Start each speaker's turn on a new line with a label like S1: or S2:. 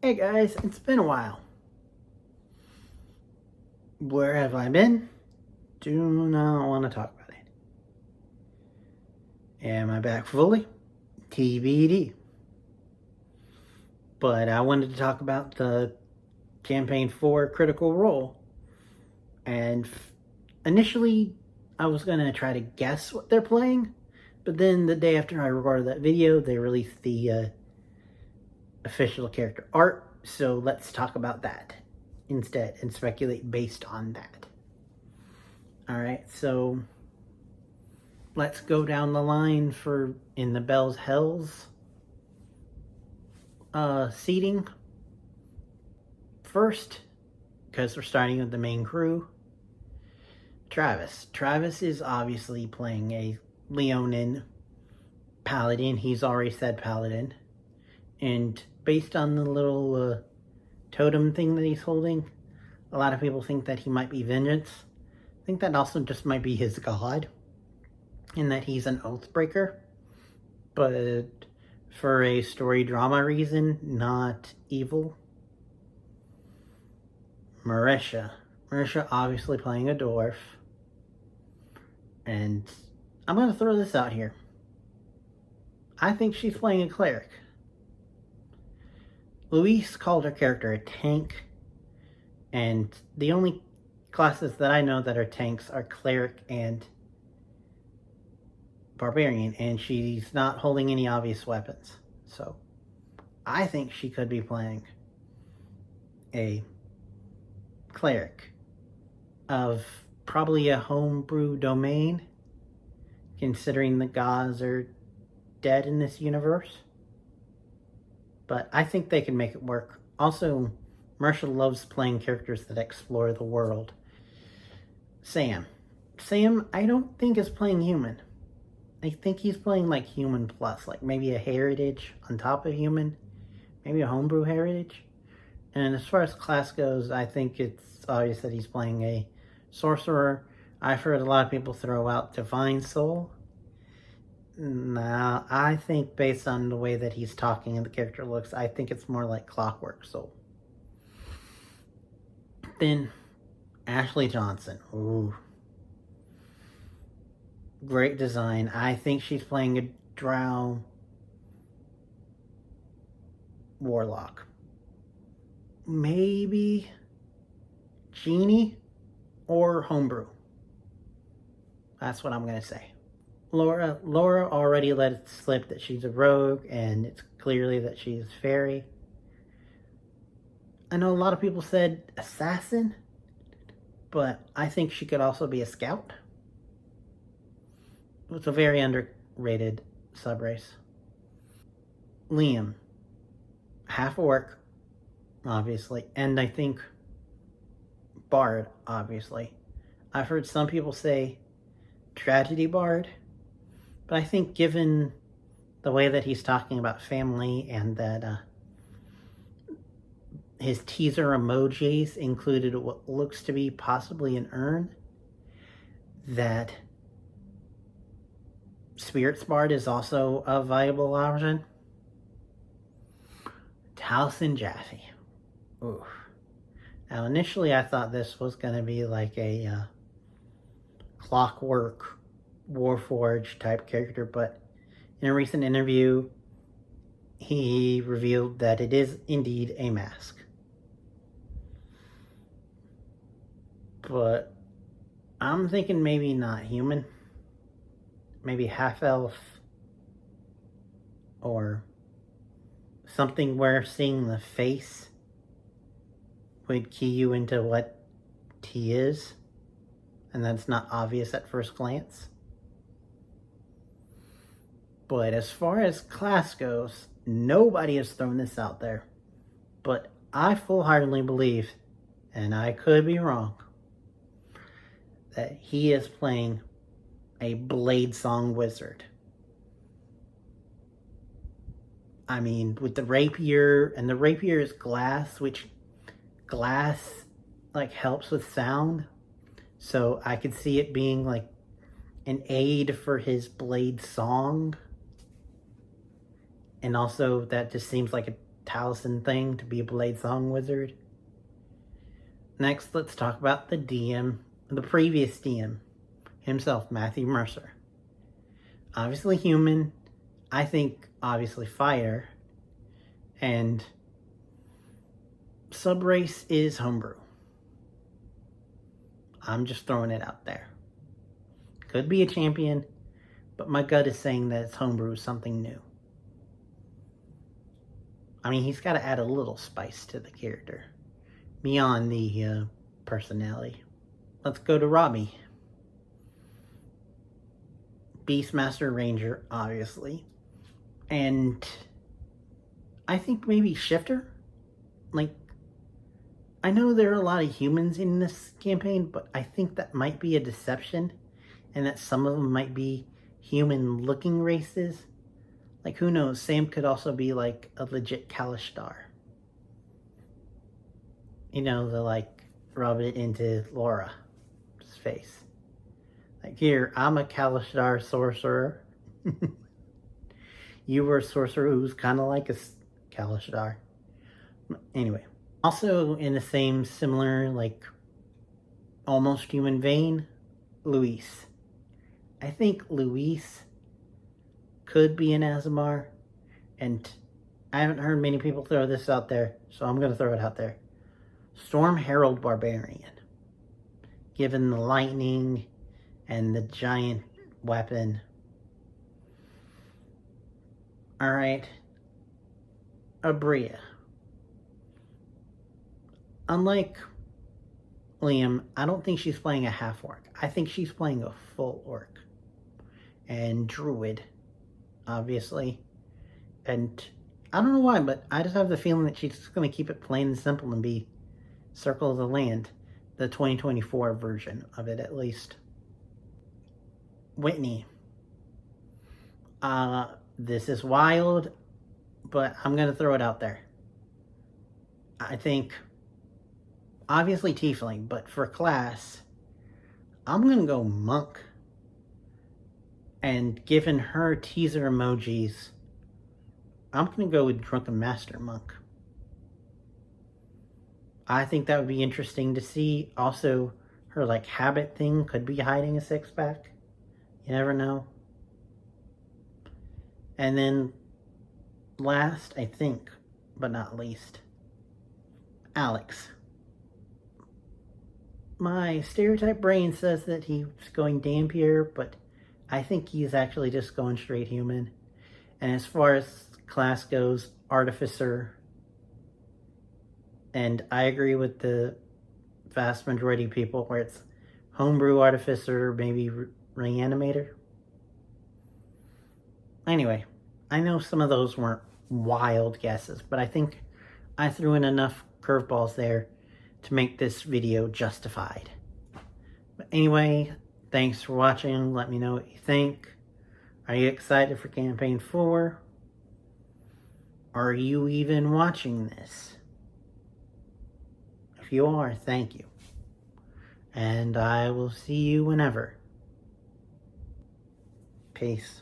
S1: Hey guys, it's been a while. Where have I been? Do not want to talk about it. Am I back fully? TBD. But I wanted to talk about the campaign for Critical Role. And initially, I was going to try to guess what they're playing. But then the day after I recorded that video, they released the official character art. So let's talk about that instead and speculate based on that. Alright, so let's go down the line for in the Bell's Hells seating. First, because we're starting with the main crew, Travis. Travis is obviously playing a Leonin paladin. He's already said paladin. And based on the little totem thing that he's holding, a lot of people think that he might be Vengeance. I think that also just might be his god, in that he's an Oathbreaker. But for a story drama reason, not evil. Marisha. Marisha obviously playing a dwarf. And I'm going to throw this out here. I think she's playing a cleric. Luis called her character a tank. And the only classes that I know that are tanks are cleric and barbarian. And she's not holding any obvious weapons. So I think she could be playing a cleric of probably a homebrew domain, considering the gods are dead in this universe. But I think they can make it work. Also, Marisha loves playing characters that explore the world. Sam. Sam, I don't think is playing human. I think he's playing like human plus, like maybe a heritage on top of human, maybe a homebrew heritage. And as far as class goes, I think it's obvious that he's playing a sorcerer. I've heard a lot of people throw out Divine Soul. Nah, I think based on the way that he's talking and the character looks, I think it's more like Clockwork Soul. Then, Ashley Johnson. Ooh. Great design. I think she's playing a Drow Warlock. Maybe Genie or Homebrew. That's what I'm going to say. Laura already let it slip that she's a rogue, and it's clearly that she's fairy. I know a lot of people said assassin, but I think she could also be a scout. It's a very underrated subrace. Liam. Half orc, obviously, and I think bard, obviously. I've heard some people say tragedy bard, but I think given the way that he's talking about family and that his teaser emojis included what looks to be possibly an urn, that Spirits Bard is also a viable option. Taliesin Jaffe. Ooh. Now, initially I thought this was going to be like a Clockwork Warforged type character, but in a recent interview, he revealed that it is indeed a mask. But I'm thinking maybe not human. Maybe half-elf. Or something where seeing the face would key you into what he is, and that's not obvious at first glance. But as far as class goes, nobody has thrown this out there. But I full-heartedly believe, and I could be wrong, that he is playing a Bladesong wizard. I mean, with the rapier, and the rapier is glass, which glass like helps with sound. So I could see it being like an aid for his blade song. And also that just seems like a Taliesin thing to be a Blade Song Wizard. Next, let's talk about the DM, the previous DM himself, Matthew Mercer. Obviously human, I think obviously fire, and subrace is homebrew. I'm just throwing it out there. Could be a champion, but my gut is saying that it's homebrew, something new. I mean, he's got to add a little spice to the character beyond the personality. Let's go to Robbie. Beastmaster Ranger, obviously. And I think maybe Shifter? Like, I know there are a lot of humans in this campaign, but I think that might be a deception, and that some of them might be human-looking races. Like, who knows? Sam could also be, like, a legit Kalashtar. You know, the, like, rub it into Laura's face. Like, here, I'm a Kalashtar sorcerer. You were a sorcerer who's kind of like a Kalashtar. Anyway. Also, in the same similar, like, almost human vein, Luis. I think Luis could be an Aasimar, and I haven't heard many people throw this out there, so I'm going to throw it out there. Storm Herald Barbarian. Given the lightning and the giant weapon. Alright. Abria. Unlike Liam, I don't think she's playing a half-orc. I think she's playing a full orc. And druid, obviously. And I don't know why, but I just have the feeling that she's just going to keep it plain and simple and be Circle of the Land. The 2024 version of it, at least. Whitney. This is wild, but I'm going to throw it out there. I think, obviously Tiefling, but for class, I'm going to go Monk. And given her teaser emojis, I'm going to go with Drunken Master Monk. I think that would be interesting to see. Also, her, like, habit thing could be hiding a six-pack. You never know. And then, last, I think, but not least, Alex. My stereotype brain says that he's going Dampier, but I think he's actually just going straight human. And as far as class goes, Artificer. And I agree with the vast majority of people where it's Homebrew Artificer, maybe Reanimator. Anyway, I know some of those weren't wild guesses, but I think I threw in enough curveballs there to make this video justified. But anyway, thanks for watching. Let me know what you think. Are you excited for Campaign 4? Are you even watching this? If you are, thank you. And I will see you whenever. Peace.